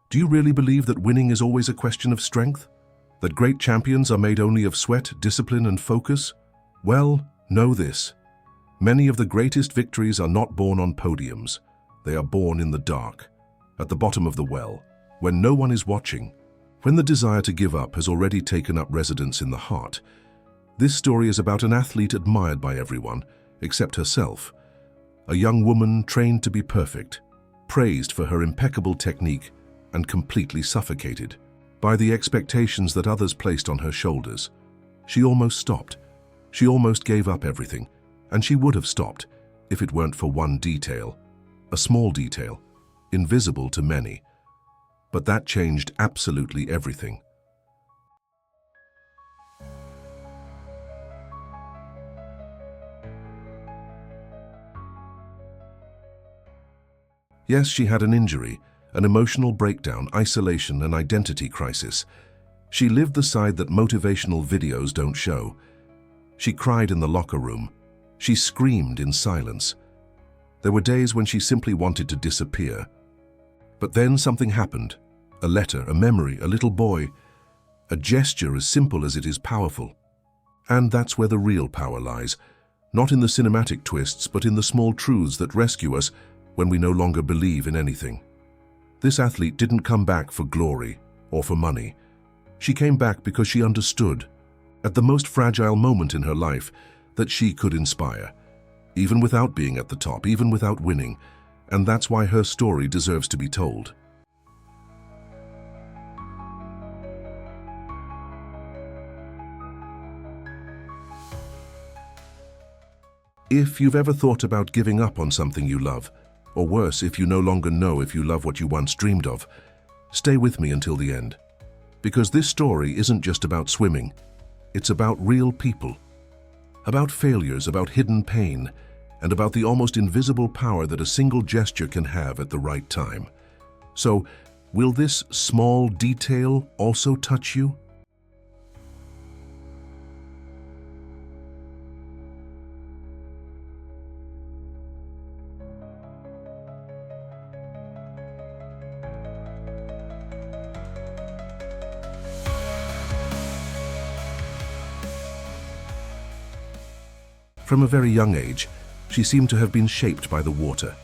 Do you really believe that winning is always a question of strength? That great champions are made only of sweat, discipline, and focus? Well, know this. Many of the greatest victories are not born on podiums. They are born in the dark, at the bottom of the well, when no one is watching, when the desire to give up has already taken up residence in the heart. This story is about an athlete admired by everyone, except herself. A young woman trained to be perfect, praised for her impeccable technique, and completely suffocated by the expectations that others placed on her shoulders. She almost stopped. She almost gave up everything, and she would have stopped if it weren't for one detail, a small detail, invisible to many. But that changed absolutely everything. Yes, she had an injury, an emotional breakdown, isolation, and identity crisis. She lived the side that motivational videos don't show. She cried in the locker room. She screamed in silence. There were days when she simply wanted to disappear. But then something happened. A letter, a memory, a little boy. A gesture as simple as it is powerful. And that's where the real power lies. Not in the cinematic twists, but in the small truths that rescue us when we no longer believe in anything. This athlete didn't come back for glory or for money. She came back because she understood, at the most fragile moment in her life, that she could inspire, even without being at the top, even without winning, and that's why her story deserves to be told. If you've ever thought about giving up on something you love, or worse, if you no longer know if you love what you once dreamed of, stay with me until the end. Because this story isn't just about swimming, it's about real people. About failures, about hidden pain, and about the almost invisible power that a single gesture can have at the right time. So, will this small detail also touch you? From a very young age, she seemed to have been shaped by the water.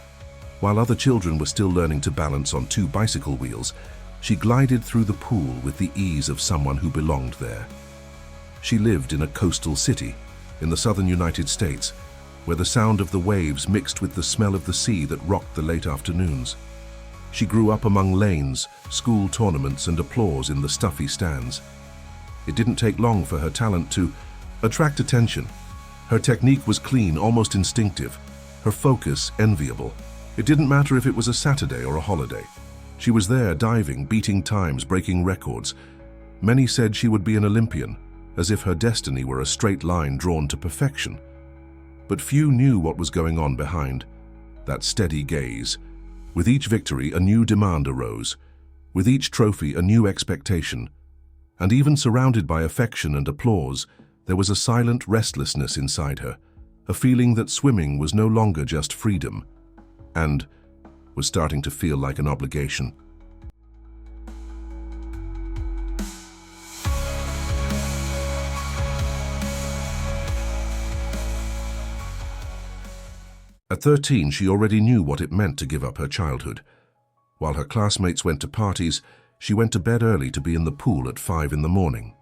While other children were still learning to balance on 2 bicycle wheels, she glided through the pool with the ease of someone who belonged there. She lived in a coastal city in the southern United States, where the sound of the waves mixed with the smell of the sea that rocked the late afternoons. She grew up among lanes, school tournaments, and applause in the stuffy stands. It didn't take long for her talent to attract attention. Her technique was clean, almost instinctive. Her focus, enviable. It didn't matter if it was a Saturday or a holiday. She was there diving, beating times, breaking records. Many said she would be an Olympian, as if her destiny were a straight line drawn to perfection. But few knew what was going on behind that steady gaze. With each victory, a new demand arose. With each trophy, a new expectation. And even surrounded by affection and applause, there was a silent restlessness inside her, a feeling that swimming was no longer just freedom, and was starting to feel like an obligation. At 13, she already knew what it meant to give up her childhood. While her classmates went to parties, she went to bed early to be in the pool at 5 in the morning.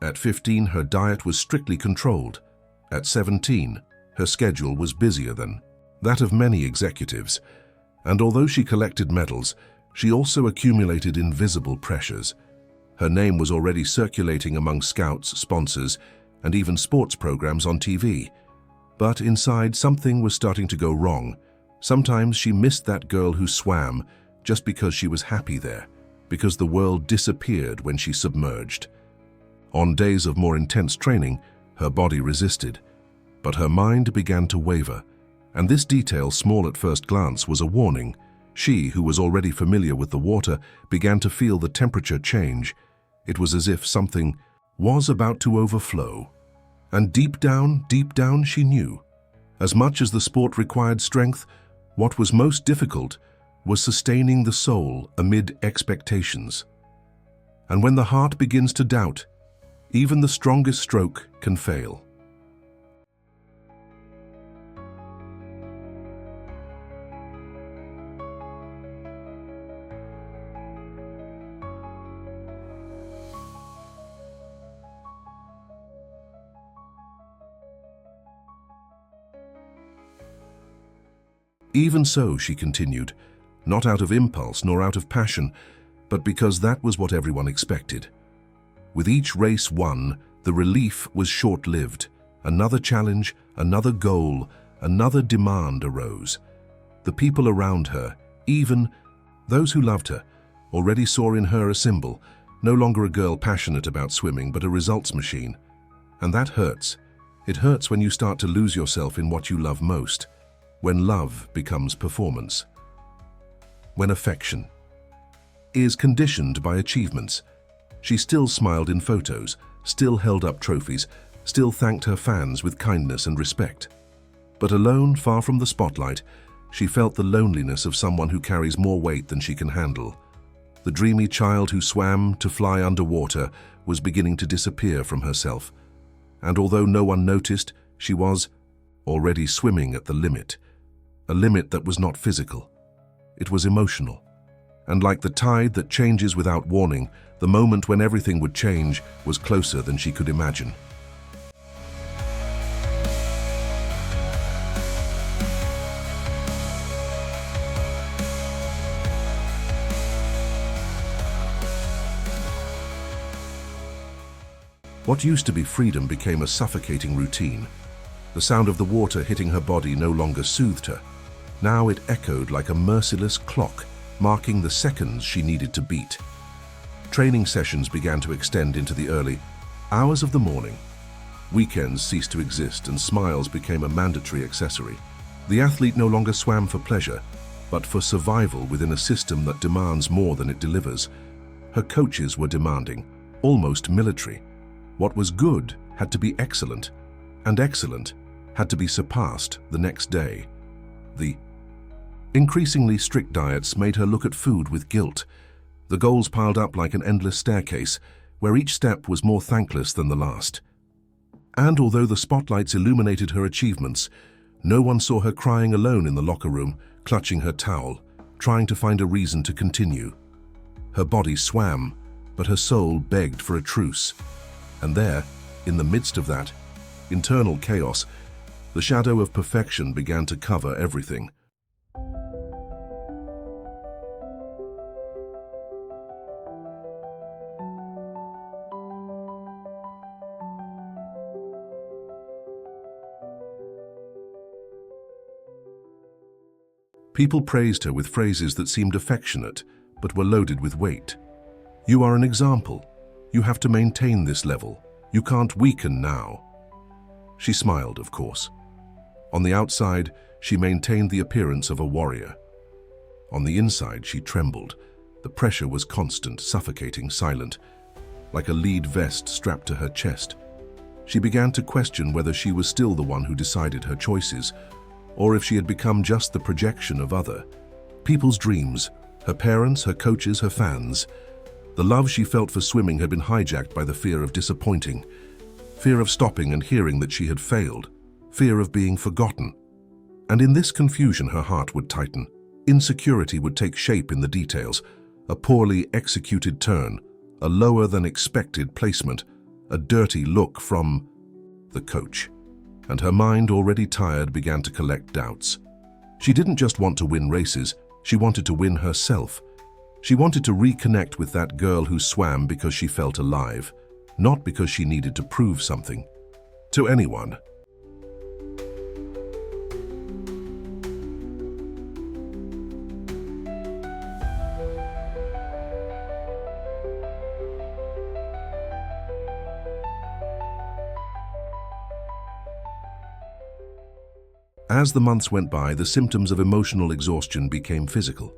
At 15, her diet was strictly controlled. At 17, her schedule was busier than that of many executives. And although she collected medals, she also accumulated invisible pressures. Her name was already circulating among scouts, sponsors, and even sports programs on TV. But inside, something was starting to go wrong. Sometimes she missed that girl who swam just because she was happy there, because the world disappeared when she submerged. On days of more intense training, her body resisted, but her mind began to waver, and this detail, small at first glance, was a warning. She, who was already familiar with the water, began to feel the temperature change. It was as if something was about to overflow. And deep down, she knew. As much as the sport required strength, what was most difficult was sustaining the soul amid expectations. And when the heart begins to doubt, even the strongest stroke can fail. Even so, she continued, not out of impulse nor out of passion, but because that was what everyone expected. With each race won, the relief was short-lived. Another challenge, another goal, another demand arose. The people around her, even those who loved her, already saw in her a symbol, no longer a girl passionate about swimming, but a results machine. And that hurts. It hurts when you start to lose yourself in what you love most, when love becomes performance, when affection is conditioned by achievements. She still smiled in photos, still held up trophies, still thanked her fans with kindness and respect. But alone, far from the spotlight, she felt the loneliness of someone who carries more weight than she can handle. The dreamy child who swam to fly underwater was beginning to disappear from herself. And although no one noticed, she was already swimming at the limit. A limit that was not physical. It was emotional. And like the tide that changes without warning, the moment when everything would change was closer than she could imagine. What used to be freedom became a suffocating routine. The sound of the water hitting her body no longer soothed her. Now it echoed like a merciless clock, marking the seconds she needed to beat. Training sessions began to extend into the early hours of the morning. Weekends ceased to exist and smiles became a mandatory accessory. The athlete no longer swam for pleasure, but for survival within a system that demands more than it delivers. Her coaches were demanding, almost military. What was good had to be excellent, and excellent had to be surpassed the next day. The increasingly strict diets made her look at food with guilt. The goals piled up like an endless staircase, where each step was more thankless than the last. And although the spotlights illuminated her achievements, no one saw her crying alone in the locker room, clutching her towel, trying to find a reason to continue. Her body swam, but her soul begged for a truce. And there, in the midst of that internal chaos, the shadow of perfection began to cover everything. People praised her with phrases that seemed affectionate, but were loaded with weight. "You are an example. You have to maintain this level. You can't weaken now." She smiled, of course. On the outside, she maintained the appearance of a warrior. On the inside, she trembled. The pressure was constant, suffocating, silent, like a lead vest strapped to her chest. She began to question whether she was still the one who decided her choices, or if she had become just the projection of other people's dreams, her parents, her coaches, her fans. The love she felt for swimming had been hijacked by the fear of disappointing, fear of stopping and hearing that she had failed, fear of being forgotten. And in this confusion, her heart would tighten. Insecurity would take shape in the details, a poorly executed turn, a lower than expected placement, a dirty look from the coach. And her mind, already tired, began to collect doubts. She didn't just want to win races, she wanted to win herself. She wanted to reconnect with that girl who swam because she felt alive, not because she needed to prove something to anyone. As the months went by, the symptoms of emotional exhaustion became physical.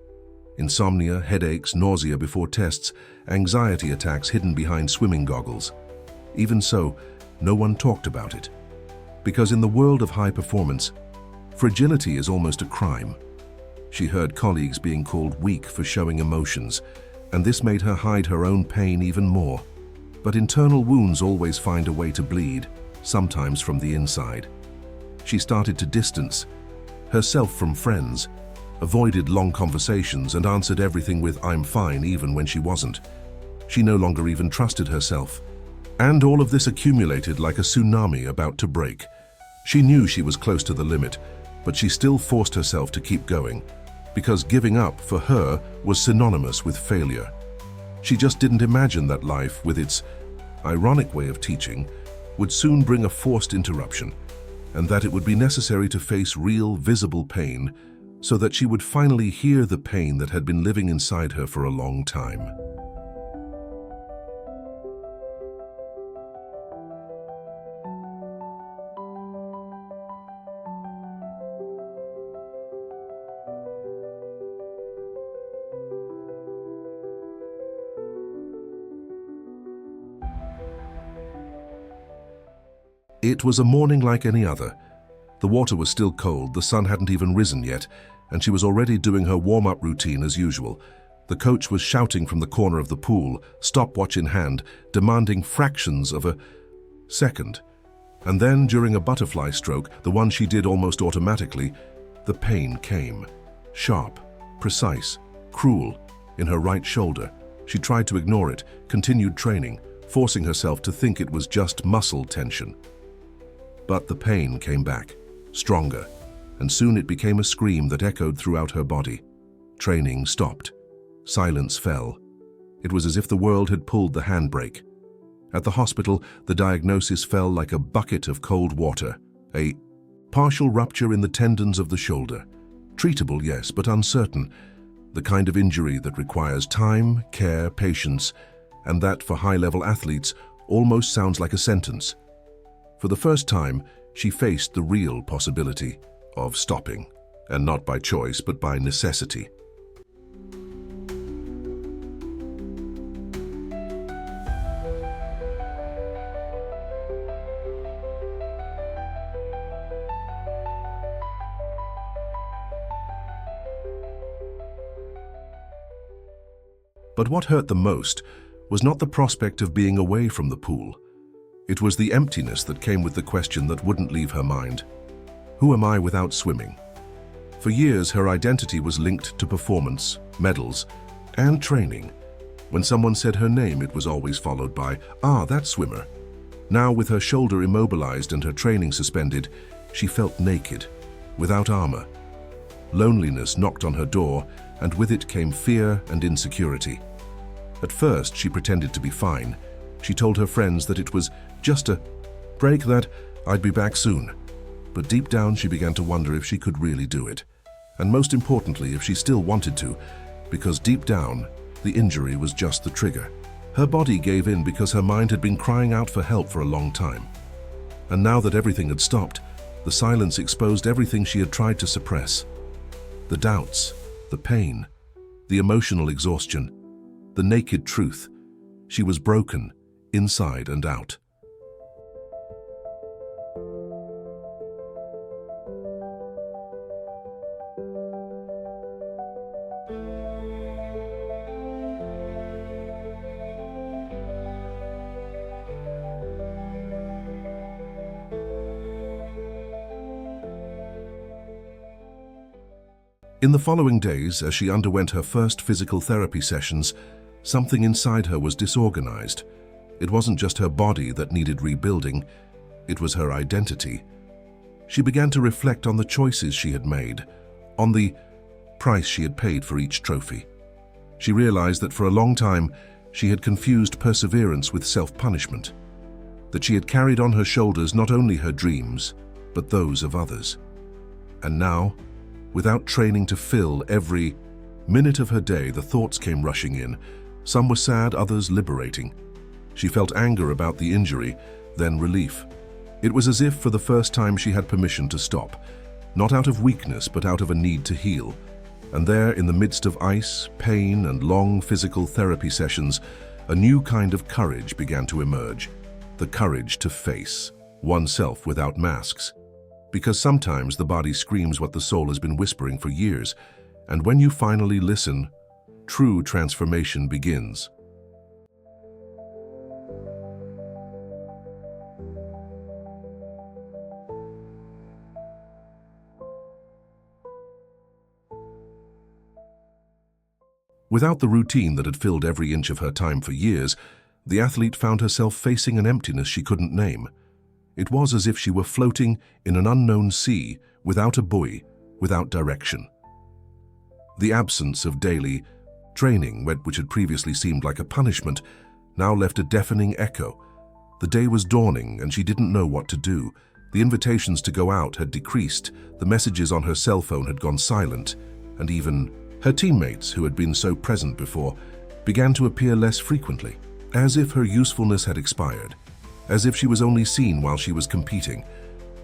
Insomnia, headaches, nausea before tests, anxiety attacks hidden behind swimming goggles. Even so, no one talked about it. Because in the world of high performance, fragility is almost a crime. She heard colleagues being called weak for showing emotions, and this made her hide her own pain even more. But internal wounds always find a way to bleed, sometimes from the inside. She started to distance herself from friends, avoided long conversations, and answered everything with "I'm fine" even when she wasn't. She no longer even trusted herself. And all of this accumulated like a tsunami about to break. She knew she was close to the limit, but she still forced herself to keep going, because giving up for her was synonymous with failure. She just didn't imagine that life, with its ironic way of teaching, would soon bring a forced interruption, and that it would be necessary to face real, visible pain so that she would finally hear the pain that had been living inside her for a long time. It was a morning like any other. The water was still cold, the sun hadn't even risen yet, and she was already doing her warm-up routine as usual. The coach was shouting from the corner of the pool, stopwatch in hand, demanding fractions of a second. And then, during a butterfly stroke, the one she did almost automatically, the pain came. Sharp, precise, cruel, in her right shoulder. She tried to ignore it, continued training, forcing herself to think it was just muscle tension. But the pain came back, stronger, and soon it became a scream that echoed throughout her body. Training stopped. Silence fell. It was as if the world had pulled the handbrake. At the hospital, the diagnosis fell like a bucket of cold water. A partial rupture in the tendons of the shoulder. Treatable, yes, but uncertain. The kind of injury that requires time, care, patience, and that, for high-level athletes, almost sounds like a sentence. For the first time, she faced the real possibility of stopping, and not by choice, but by necessity. But what hurt the most was not the prospect of being away from the pool. It was the emptiness that came with the question that wouldn't leave her mind. Who am I without swimming? For years, her identity was linked to performance, medals, and training. When someone said her name, it was always followed by, "Ah, that swimmer." Now, with her shoulder immobilized and her training suspended, she felt naked, without armor. Loneliness knocked on her door, and with it came fear and insecurity. At first, she pretended to be fine. She told her friends that it was just a break, that I'd be back soon. But deep down, she began to wonder if she could really do it. And most importantly, if she still wanted to, because deep down, the injury was just the trigger. Her body gave in because her mind had been crying out for help for a long time. And now that everything had stopped, the silence exposed everything she had tried to suppress. The doubts, the pain, the emotional exhaustion, the naked truth. She was broken, inside and out. In the following days, as she underwent her first physical therapy sessions, something inside her was disorganized. It wasn't just her body that needed rebuilding, it was her identity. She began to reflect on the choices she had made, on the price she had paid for each trophy. She realized that for a long time, she had confused perseverance with self-punishment, that she had carried on her shoulders not only her dreams, but those of others. And now, without training to fill every minute of her day, the thoughts came rushing in. Some were sad, others liberating. She felt anger about the injury, then relief. It was as if for the first time she had permission to stop, not out of weakness, but out of a need to heal. And there, in the midst of ice, pain, and long physical therapy sessions, a new kind of courage began to emerge. The courage to face oneself without masks. Because sometimes the body screams what the soul has been whispering for years, And when you finally listen, true transformation begins. Without the routine that had filled every inch of her time for years, the athlete found herself facing an emptiness she couldn't name. It was as if she were floating in an unknown sea, without a buoy, without direction. The absence of daily training, which had previously seemed like a punishment, now left a deafening echo. The day was dawning and she didn't know what to do. The invitations to go out had decreased, the messages on her cell phone had gone silent, and even her teammates, who had been so present before, began to appear less frequently, as if her usefulness had expired, as if she was only seen while she was competing.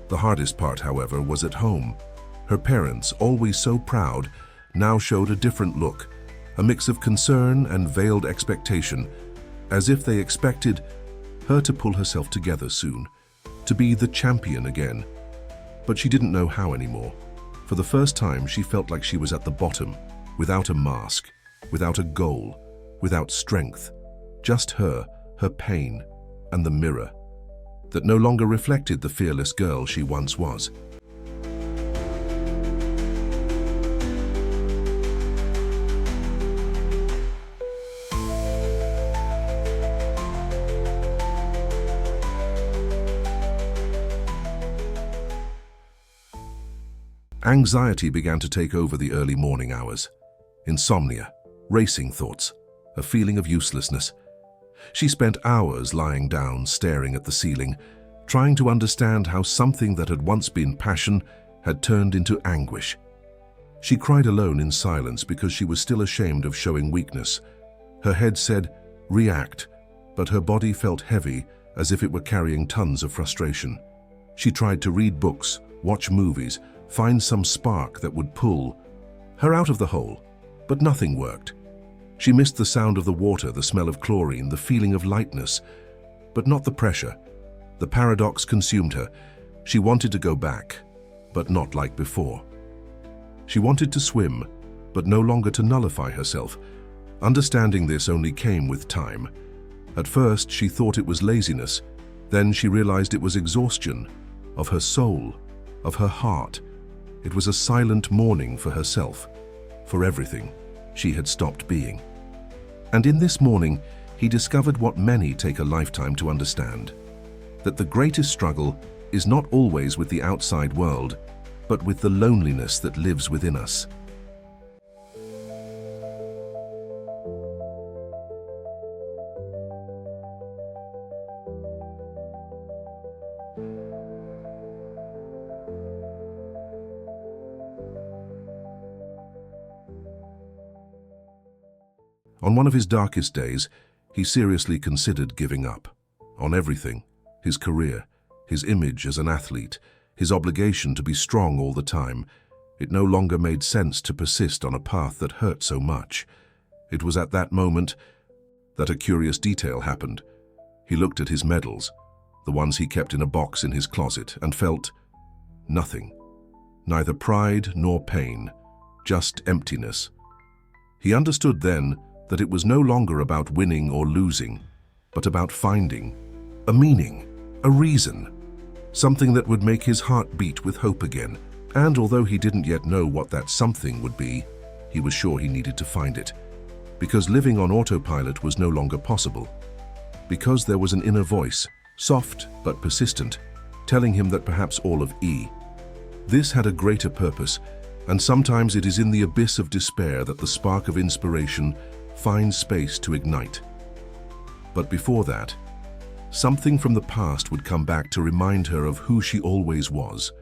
The hardest part, however, was at home. Her parents, always so proud, now showed a different look, a mix of concern and veiled expectation, as if they expected her to pull herself together soon, to be the champion again. But she didn't know how anymore. For the first time, she felt like she was at the bottom, without a mask, without a goal, without strength, just her pain, and the mirror that no longer reflected the fearless girl she once was. Anxiety began to take over the early morning hours. Insomnia, racing thoughts, a feeling of uselessness. She spent hours lying down, staring at the ceiling, trying to understand how something that had once been passion had turned into anguish. She cried alone in silence because she was still ashamed of showing weakness. Her head said, "React," but her body felt heavy, as if it were carrying tons of frustration. She tried to read books, watch movies, find some spark that would pull her out of the hole, but nothing worked. She missed the sound of the water, the smell of chlorine, the feeling of lightness, but not the pressure. The paradox consumed her. She wanted to go back, but not like before. She wanted to swim, but no longer to nullify herself. Understanding this only came with time. At first, she thought it was laziness. Then she realized it was exhaustion, of her soul, of her heart. It was a silent mourning for herself, for everything she had stopped being. And in this mourning, he discovered what many take a lifetime to understand, that the greatest struggle is not always with the outside world, but with the loneliness that lives within us. On one of his darkest days, he seriously considered giving up. On everything: his career, his image as an athlete, his obligation to be strong all the time. It no longer made sense to persist on a path that hurt so much. It was at that moment that a curious detail happened. He looked at his medals, the ones he kept in a box in his closet, and felt nothing. Neither pride nor pain, just emptiness. He understood then that it was no longer about winning or losing, but about finding a meaning, a reason, something that would make his heart beat with hope again. And although he didn't yet know what that something would be, he was sure he needed to find it. Because living on autopilot was no longer possible. Because there was an inner voice, soft but persistent, telling him that perhaps all of this had a greater purpose, and sometimes it is in the abyss of despair that the spark of inspiration finds space to ignite. But before that, something from the past would come back to remind her of who she always was.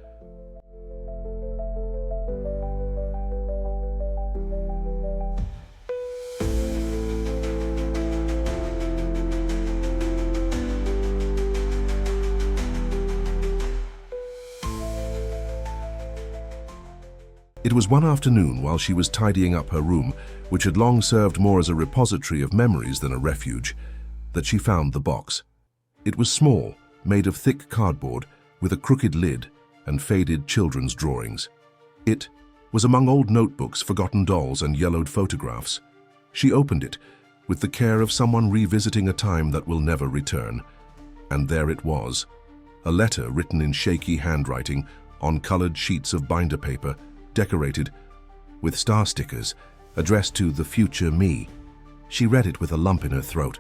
It was one afternoon while she was tidying up her room, which had long served more as a repository of memories than a refuge, that she found the box. It was small, made of thick cardboard, with a crooked lid and faded children's drawings. It was among old notebooks, forgotten dolls, and yellowed photographs. She opened it with the care of someone revisiting a time that will never return. And there it was, a letter written in shaky handwriting on colored sheets of binder paper, decorated with star stickers, addressed to the future me. She read it with a lump in her throat.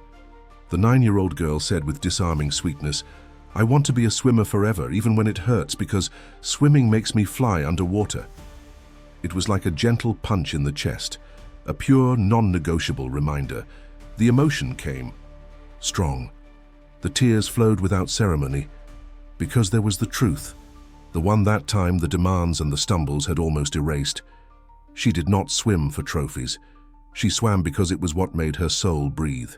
The 9-year-old girl said with disarming sweetness, "I want to be a swimmer forever, even when it hurts, because swimming makes me fly underwater." It was like a gentle punch in the chest, a pure, non-negotiable reminder. The emotion came, strong. The tears flowed without ceremony, because there was the truth, the one that time the demands and the stumbles had almost erased. She did not swim for trophies. She swam because it was what made her soul breathe.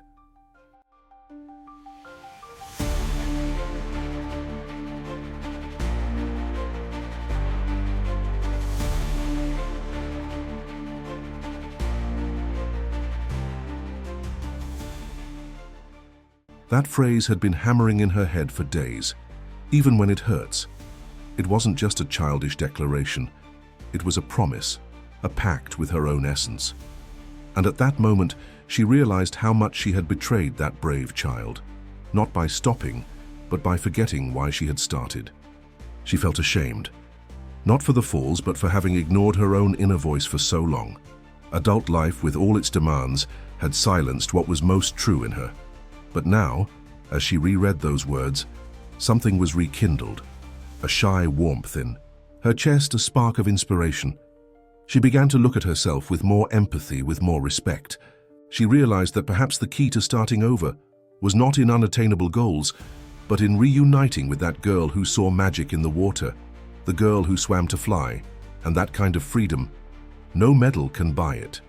That phrase had been hammering in her head for days, even when it hurts. It wasn't just a childish declaration. It was a promise, a pact with her own essence. And at that moment, she realized how much she had betrayed that brave child, not by stopping, but by forgetting why she had started. She felt ashamed, not for the falls, but for having ignored her own inner voice for so long. Adult life, with all its demands, had silenced what was most true in her. But now, as she reread those words, something was rekindled, a shy warmth in her chest, a spark of inspiration. She began to look at herself with more empathy, with more respect. She realized that perhaps the key to starting over was not in unattainable goals, but in reuniting with that girl who saw magic in the water, the girl who swam to fly, and that kind of freedom. No medal can buy it.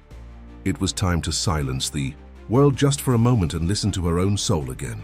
It was time to silence the world just for a moment and listen to her own soul again.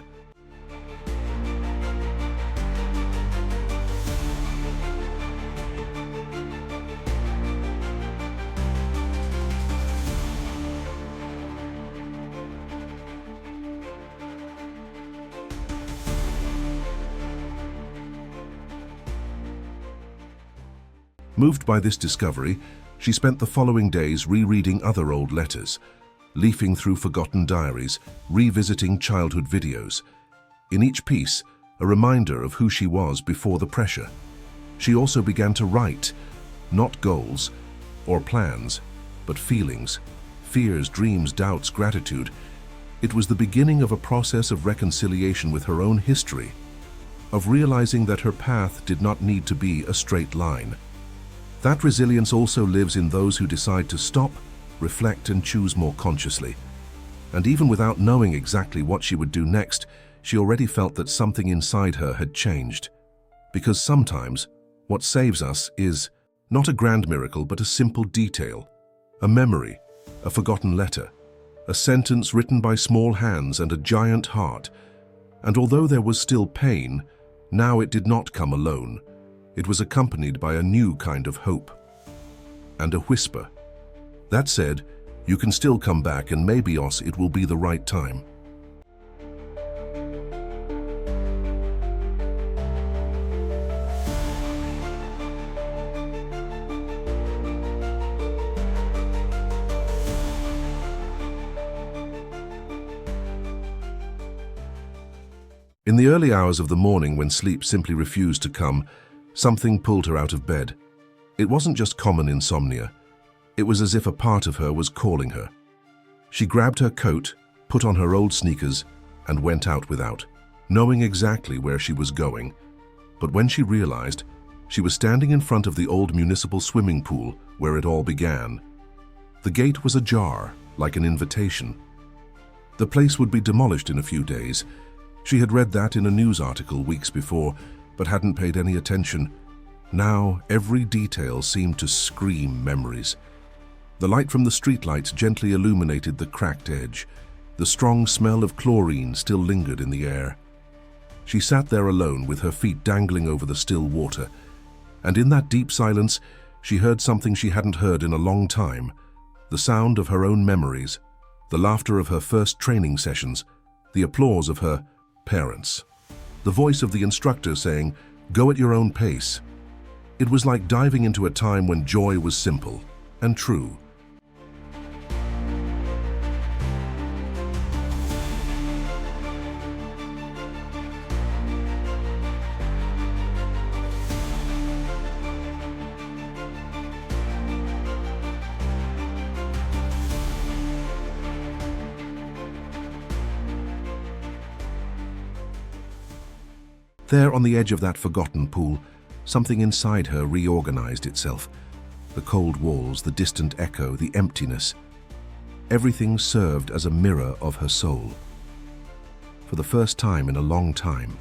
Moved by this discovery, she spent the following days rereading other old letters, leafing through forgotten diaries, revisiting childhood videos. In each piece, a reminder of who she was before the pressure. She also began to write, not goals or plans, but feelings, fears, dreams, doubts, gratitude. It was the beginning of a process of reconciliation with her own history, of realizing that her path did not need to be a straight line. That resilience also lives in those who decide to stop, reflect, and choose more consciously. And even without knowing exactly what she would do next, she already felt that something inside her had changed. Because sometimes, what saves us is not a grand miracle, but a simple detail, a memory, a forgotten letter, a sentence written by small hands and a giant heart. And although there was still pain, now it did not come alone. It was accompanied by a new kind of hope and a whisper that said, "You can still come back, and maybe it will be the right time." In the early hours of the morning, when sleep simply refused to come, something pulled her out of bed. It wasn't just common insomnia. It was as if a part of her was calling her. She grabbed her coat, put on her old sneakers, and went out without knowing exactly where she was going. But when she realized, she was standing in front of the old municipal swimming pool where it all began. The gate was ajar, like an invitation. The place would be demolished in a few days. She had read that in a news article weeks before, but hadn't paid any attention. Now, every detail seemed to scream memories. The light from the streetlights gently illuminated the cracked edge. The strong smell of chlorine still lingered in the air. She sat there alone with her feet dangling over the still water, and in that deep silence, she heard something she hadn't heard in a long time, the sound of her own memories, the laughter of her first training sessions, the applause of her parents, the voice of the instructor saying, "Go at your own pace." It was like diving into a time when joy was simple and true. There on the edge of that forgotten pool, something inside her reorganized itself. The cold walls, the distant echo, the emptiness. Everything served as a mirror of her soul. For the first time in a long time,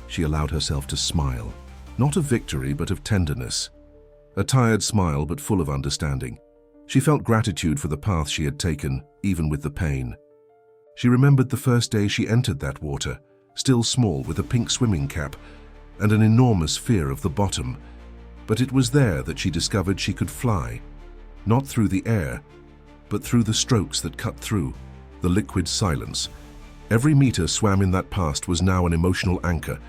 she allowed herself to smile, not of victory but of tenderness. A tired smile but full of understanding. She felt gratitude for the path she had taken, even with the pain. She remembered the first day she entered that water, still small with a pink swimming cap and an enormous fear of the bottom. But it was there that she discovered she could fly, not through the air, but through the strokes that cut through, the liquid silence. Every meter swam in that past was now an emotional anchor,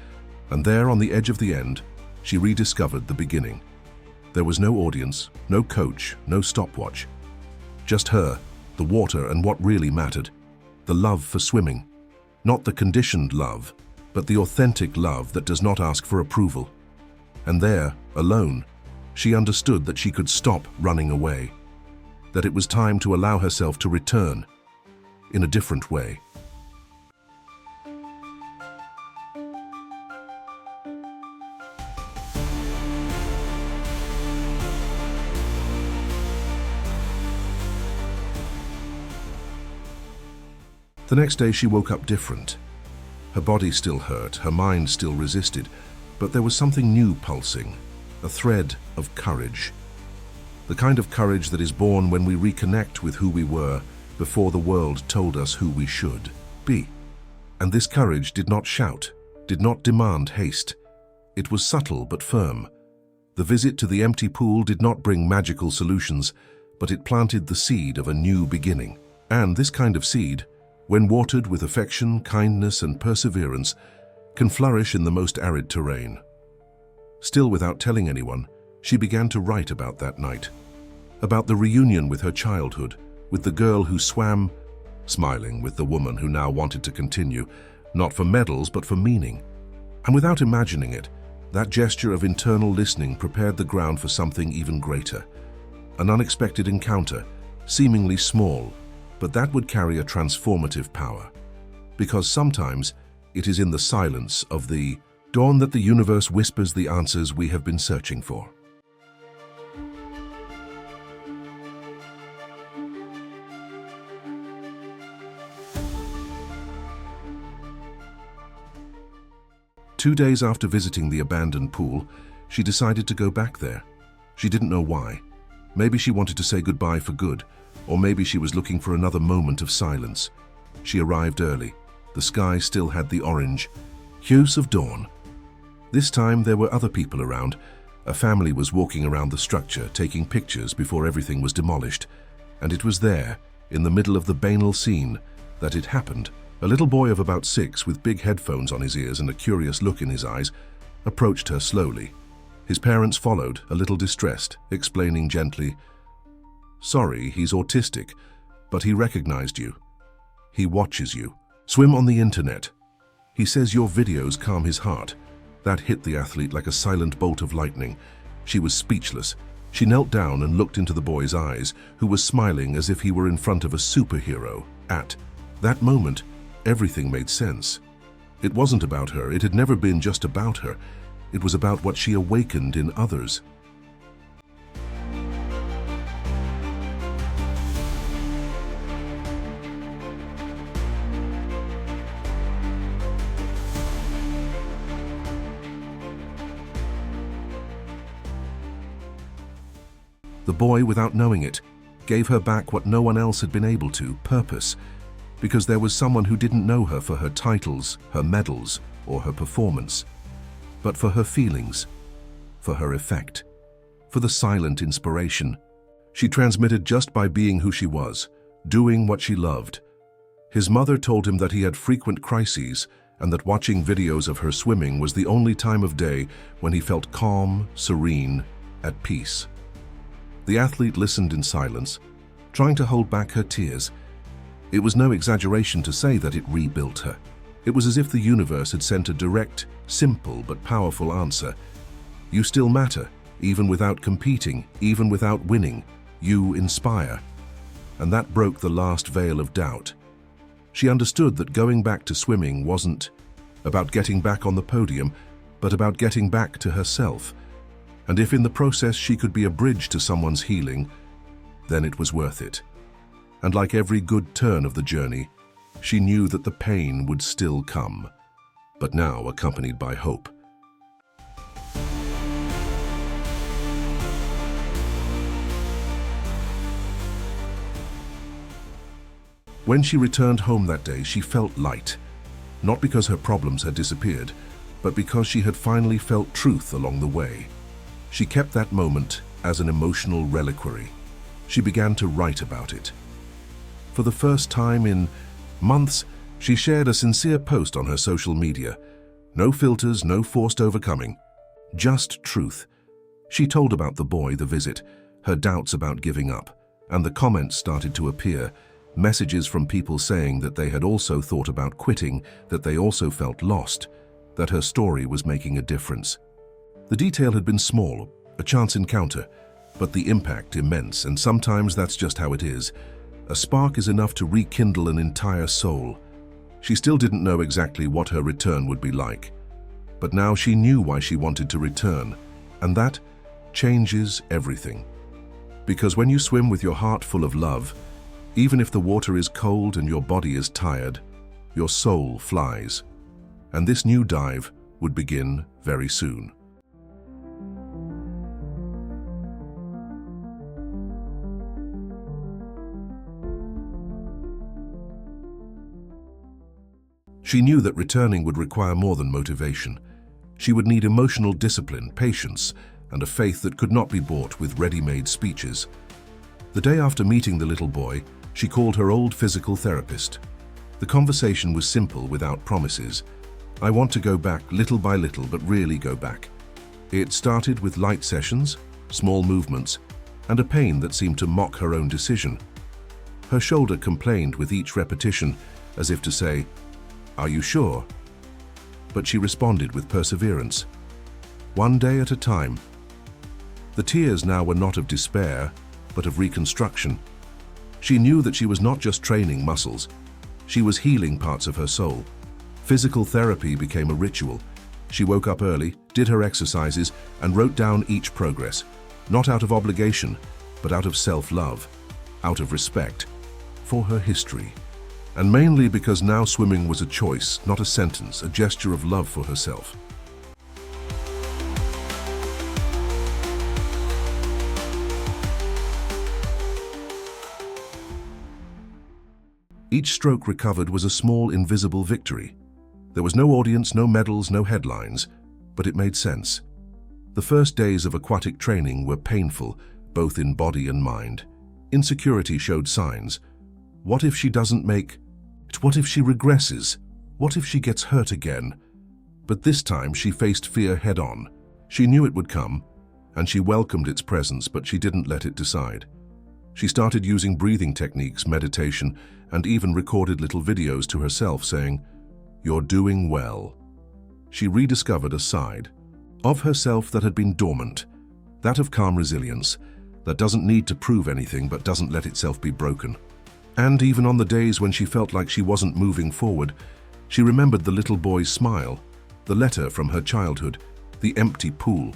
and there on the edge of the end, she rediscovered the beginning. There was no audience, no coach, no stopwatch. Just her, the water, and what really mattered, the love for swimming. Not the conditioned love, but the authentic love that does not ask for approval. And there, alone, she understood that she could stop running away, that it was time to allow herself to return in a different way. The next day she woke up different. Her body still hurt, her mind still resisted, but there was something new pulsing, a thread of courage. The kind of courage that is born when we reconnect with who we were before the world told us who we should be. And this courage did not shout, did not demand haste. It was subtle but firm. The visit to the empty pool did not bring magical solutions, but it planted the seed of a new beginning. And this kind of seed, when watered with affection, kindness, and perseverance, can flourish in the most arid terrain. Still without telling anyone, she began to write about that night, about the reunion with her childhood, with the girl who swam, smiling with the woman who now wanted to continue, not for medals but for meaning. And without imagining it, that gesture of internal listening prepared the ground for something even greater. An unexpected encounter, seemingly small, but that would carry a transformative power. Because sometimes it is in the silence of the dawn that the universe whispers the answers we have been searching for. Two days after visiting the abandoned pool, she decided to go back there. She didn't know why. Maybe she wanted to say goodbye for good, or maybe she was looking for another moment of silence. She arrived early. The sky still had the orange hues of dawn. This time there were other people around. A family was walking around the structure, taking pictures before everything was demolished. And it was there, in the middle of the banal scene, that it happened. A little boy of about 6, with big headphones on his ears and a curious look in his eyes, approached her slowly. His parents followed, a little distressed, explaining gently, "Sorry, he's autistic, but he recognized you. He watches you. Swim on the internet. He says your videos calm his heart." That hit the athlete like a silent bolt of lightning. She was speechless. She knelt down and looked into the boy's eyes, who was smiling as if he were in front of a superhero. At that moment, everything made sense. It wasn't about her. It had never been just about her. It was about what she awakened in others. The boy, without knowing it, gave her back what no one else had been able to, purpose, because there was someone who didn't know her for her titles, her medals, or her performance, but for her feelings, for her effect, for the silent inspiration she transmitted just by being who she was, doing what she loved. His mother told him that he had frequent crises and that watching videos of her swimming was the only time of day when he felt calm, serene, at peace. The athlete listened in silence, trying to hold back her tears. It was no exaggeration to say that it rebuilt her. It was as if the universe had sent a direct, simple but powerful answer. You still matter, even without competing, even without winning. You inspire. And that broke the last veil of doubt. She understood that going back to swimming wasn't about getting back on the podium, but about getting back to herself. And if in the process she could be a bridge to someone's healing, then it was worth it. And like every good turn of the journey, she knew that the pain would still come, but now accompanied by hope. When she returned home that day, she felt light, not because her problems had disappeared, but because she had finally felt truth along the way. She kept that moment as an emotional reliquary. She began to write about it. For the first time in months, she shared a sincere post on her social media. No filters, no forced overcoming, just truth. She told about the boy, the visit, her doubts about giving up, and the comments started to appear. Messages from people saying that they had also thought about quitting, that they also felt lost, that her story was making a difference. The detail had been small, a chance encounter, but the impact immense, and sometimes that's just how it is. A spark is enough to rekindle an entire soul. She still didn't know exactly what her return would be like, but now she knew why she wanted to return, and that changes everything. Because when you swim with your heart full of love, even if the water is cold and your body is tired, your soul flies. And this new dive would begin very soon. She knew that returning would require more than motivation. She would need emotional discipline, patience, and a faith that could not be bought with ready-made speeches. The day after meeting the little boy, she called her old physical therapist. The conversation was simple, without promises. I want to go back little by little, but really go back. It started with light sessions, small movements, and a pain that seemed to mock her own decision. Her shoulder complained with each repetition, as if to say, "Are you sure?" But she responded with perseverance. One day at a time. The tears now were not of despair, but of reconstruction. She knew that she was not just training muscles. She was healing parts of her soul. Physical therapy became a ritual. She woke up early, did her exercises, and wrote down each progress, not out of obligation, but out of self-love, out of respect for her history. And mainly because now swimming was a choice, not a sentence, a gesture of love for herself. Each stroke recovered was a small, invisible victory. There was no audience, no medals, no headlines, but it made sense. The first days of aquatic training were painful, both in body and mind. Insecurity showed signs. What if she doesn't make it? What if she regresses? What if she gets hurt again? But this time she faced fear head-on. She knew it would come, and she welcomed its presence, but she didn't let it decide. She started using breathing techniques, meditation, and even recorded little videos to herself saying, "You're doing well." She rediscovered a side of herself that had been dormant, that of calm resilience, that doesn't need to prove anything but doesn't let itself be broken. And even on the days when she felt like she wasn't moving forward, she remembered the little boy's smile, the letter from her childhood, the empty pool.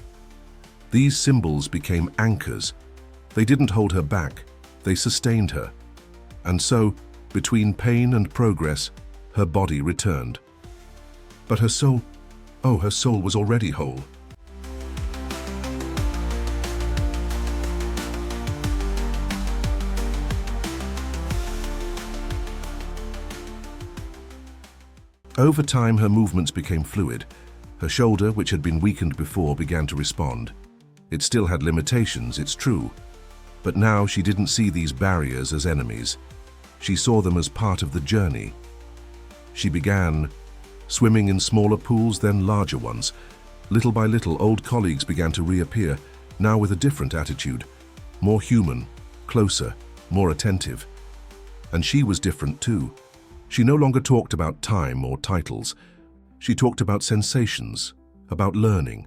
These symbols became anchors. They didn't hold her back, they sustained her. And so, between pain and progress, her body returned. But her soul, her soul was already whole. Over time, her movements became fluid. Her shoulder, which had been weakened before, began to respond. It still had limitations, it's true. But now she didn't see these barriers as enemies. She saw them as part of the journey. She began swimming in smaller pools, then larger ones. Little by little, old colleagues began to reappear, now with a different attitude, more human, closer, more attentive. And she was different too. She no longer talked about time or titles. She talked about sensations, about learning,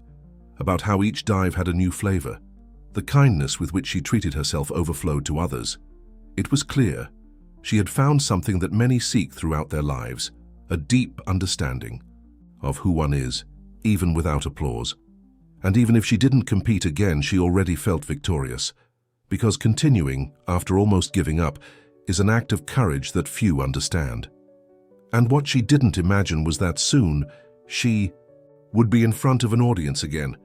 about how each dive had a new flavor. The kindness with which she treated herself overflowed to others. It was clear. She had found something that many seek throughout their lives, a deep understanding of who one is, even without applause. And even if she didn't compete again, she already felt victorious, because continuing, after almost giving up, is an act of courage that few understand. And what she didn't imagine was that soon, she would be in front of an audience again,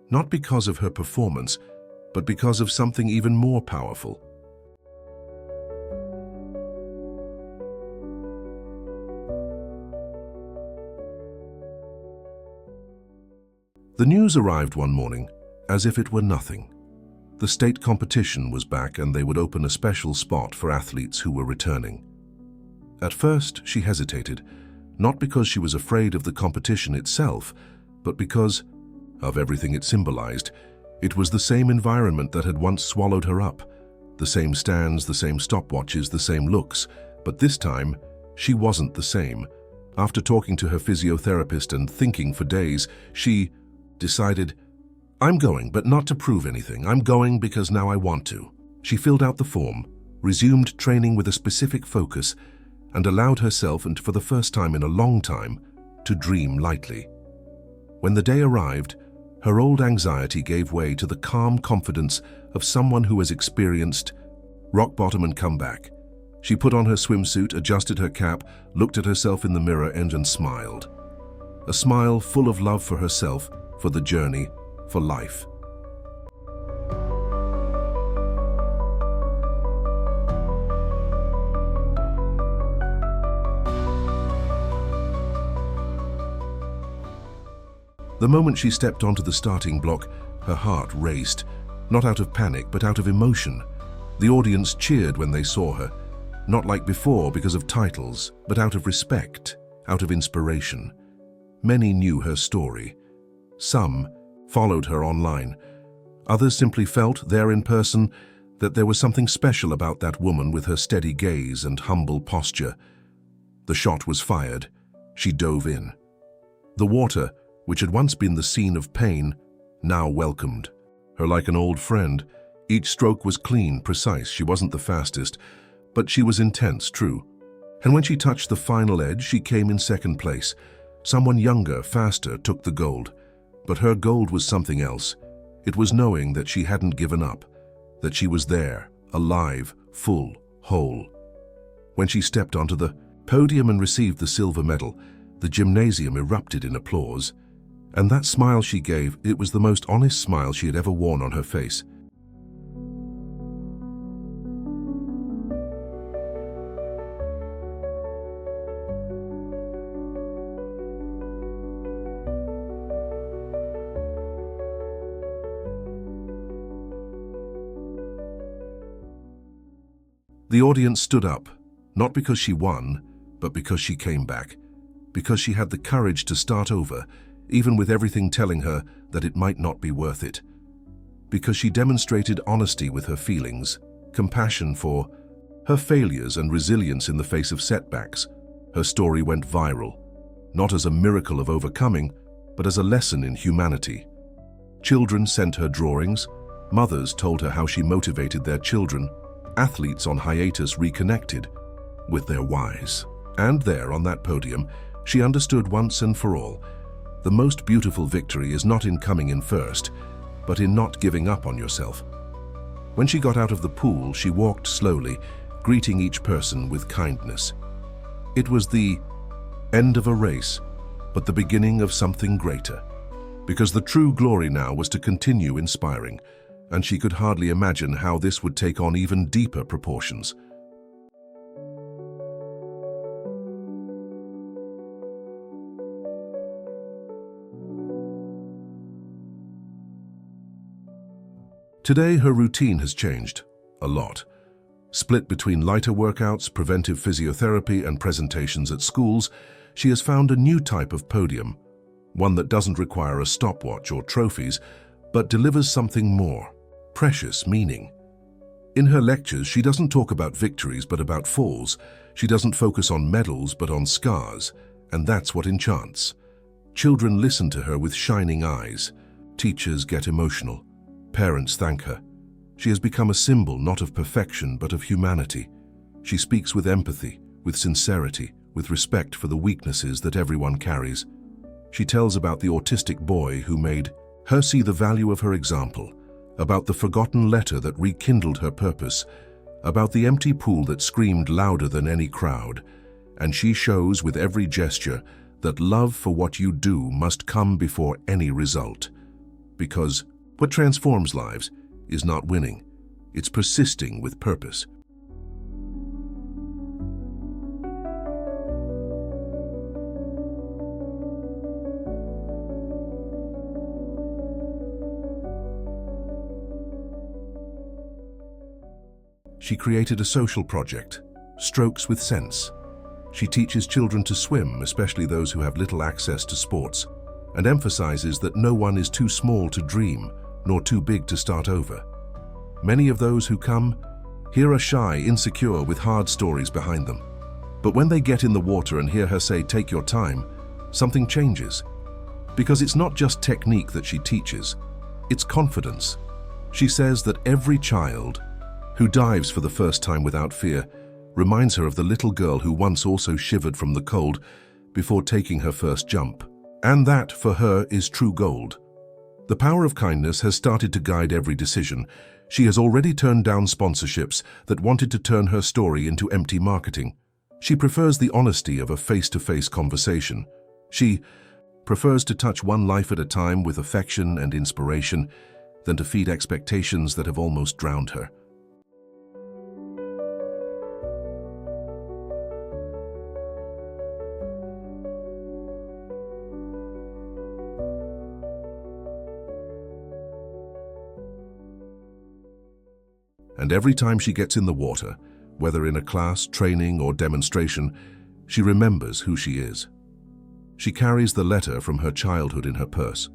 not because of her performance, but because of something even more powerful. The news arrived one morning, as if it were nothing. The state competition was back and they would open a special spot for athletes who were returning. At first, she hesitated, not because she was afraid of the competition itself, but because of everything it symbolized. It was the same environment that had once swallowed her up. The same stands, the same stopwatches, the same looks. But this time, she wasn't the same. After talking to her physiotherapist and thinking for days, she decided, I'm going, but not to prove anything. I'm going because now I want to. She filled out the form, resumed training with a specific focus, and allowed herself, and for the first time in a long time, to dream lightly. When the day arrived, her old anxiety gave way to the calm confidence of someone who has experienced rock bottom and come back. She put on her swimsuit, adjusted her cap, looked at herself in the mirror and smiled. A smile full of love for herself, for the journey, for life. The moment she stepped onto the starting block, her heart raced, not out of panic, but out of emotion. The audience cheered when they saw her, not like before because of titles, but out of respect, out of inspiration. Many knew her story. Some followed her online. Others simply felt, there in person, that there was something special about that woman with her steady gaze and humble posture. The shot was fired. She dove in. The water, which had once been the scene of pain, now welcomed her like an old friend. Each stroke was clean, precise. She wasn't the fastest, but she was intense, true. And when she touched the final edge, she came in second place. Someone younger, faster, took the gold. But her gold was something else. It was knowing that she hadn't given up, that she was there, alive, full, whole. When she stepped onto the podium and received the silver medal, the gymnasium erupted in applause. And that smile she gave, it was the most honest smile she had ever worn on her face. The audience stood up, not because she won, but because she came back, because she had the courage to start over, even with everything telling her that it might not be worth it, because she demonstrated honesty with her feelings, compassion for her failures and resilience in the face of setbacks. Her story went viral, not as a miracle of overcoming, but as a lesson in humanity. Children sent her drawings, mothers told her how she motivated their children, athletes on hiatus reconnected with their whys. And there, on that podium, she understood once and for all, the most beautiful victory is not in coming in first, but in not giving up on yourself. When she got out of the pool, she walked slowly, greeting each person with kindness. It was the end of a race, but the beginning of something greater, because the true glory now was to continue inspiring, and she could hardly imagine how this would take on even deeper proportions. Today, her routine has changed a lot. Split between lighter workouts, preventive physiotherapy, and presentations at schools, she has found a new type of podium, one that doesn't require a stopwatch or trophies, but delivers something more: precious meaning. In her lectures, she doesn't talk about victories but about falls. She doesn't focus on medals but on scars, and that's what enchants. Children listen to her with shining eyes. Teachers get emotional. Parents thank her. She has become a symbol not of perfection but of humanity. She speaks with empathy, with sincerity, with respect for the weaknesses that everyone carries. She tells about the autistic boy who made her see the value of her example, about the forgotten letter that rekindled her purpose, about the empty pool that screamed louder than any crowd. And she shows with every gesture that love for what you do must come before any result. Because what transforms lives is not winning, it's persisting with purpose. She created a social project, Strokes with Sense. She teaches children to swim, especially those who have little access to sports, and emphasizes that no one is too small to dream, nor too big to start over. Many of those who come here are shy, insecure, with hard stories behind them. But when they get in the water and hear her say, "Take your time," something changes. Because it's not just technique that she teaches, it's confidence. She says that every child who dives for the first time without fear reminds her of the little girl who once also shivered from the cold before taking her first jump. And that, for her, is true gold. The power of kindness has started to guide every decision. She has already turned down sponsorships that wanted to turn her story into empty marketing. She prefers the honesty of a face-to-face conversation. She prefers to touch one life at a time with affection and inspiration than to feed expectations that have almost drowned her. And every time she gets in the water, whether in a class, training, or demonstration, she remembers who she is. She carries the letter from her childhood in her purse.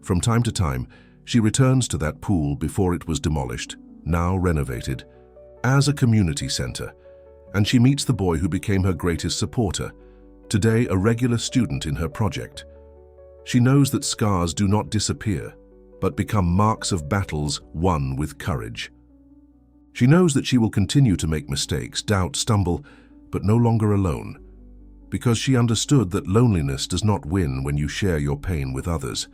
From time to time, she returns to that pool before it was demolished, now renovated, as a community center, and she meets the boy who became her greatest supporter, today a regular student in her project. She knows that scars do not disappear, but become marks of battles won with courage. She knows that she will continue to make mistakes, doubt, stumble, but no longer alone, because she understood that loneliness does not win when you share your pain with others,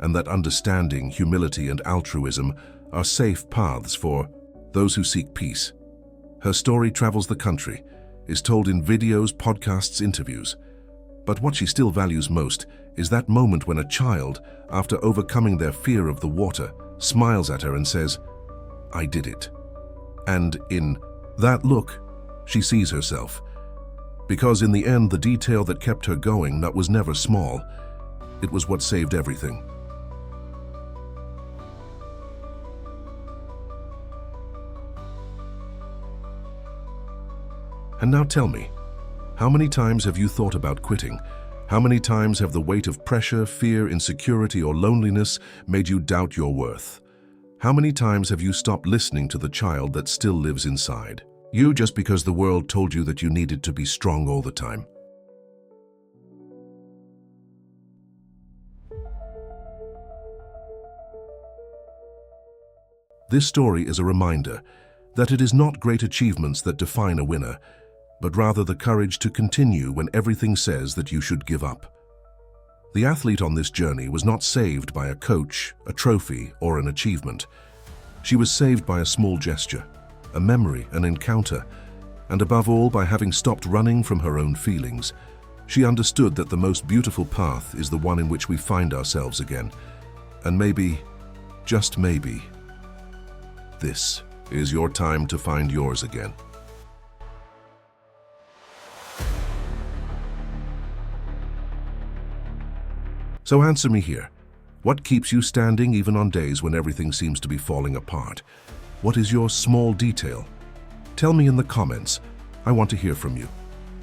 and that understanding, humility, and altruism are safe paths for those who seek peace. Her story travels the country, is told in videos, podcasts, interviews. But what she still values most is that moment when a child, after overcoming their fear of the water, smiles at her and says, "I did it." And in that look, she sees herself. Because in the end, the detail that kept her going, that was never small. It was what saved everything. And now tell me, how many times have you thought about quitting? How many times have the weight of pressure, fear, insecurity, or loneliness made you doubt your worth? How many times have you stopped listening to the child that still lives inside you just because the world told you that you needed to be strong all the time? This story is a reminder that it is not great achievements that define a winner, but rather the courage to continue when everything says that you should give up. The athlete on this journey was not saved by a coach, a trophy, or an achievement. She was saved by a small gesture, a memory, an encounter, and above all by having stopped running from her own feelings. She understood that the most beautiful path is the one in which we find ourselves again. And maybe, just maybe, this is your time to find yours again. So answer me here. What keeps you standing even on days when everything seems to be falling apart? What is your small detail? Tell me in the comments. I want to hear from you.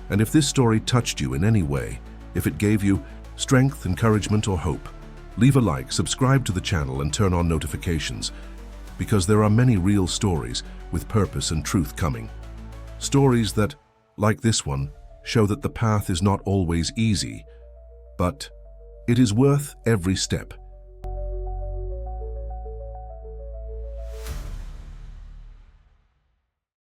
And if this story touched you in any way, if it gave you strength, encouragement, or hope, leave a like, subscribe to the channel, and turn on notifications, because there are many real stories with purpose and truth coming. Stories that, like this one, show that the path is not always easy, but it is worth every step.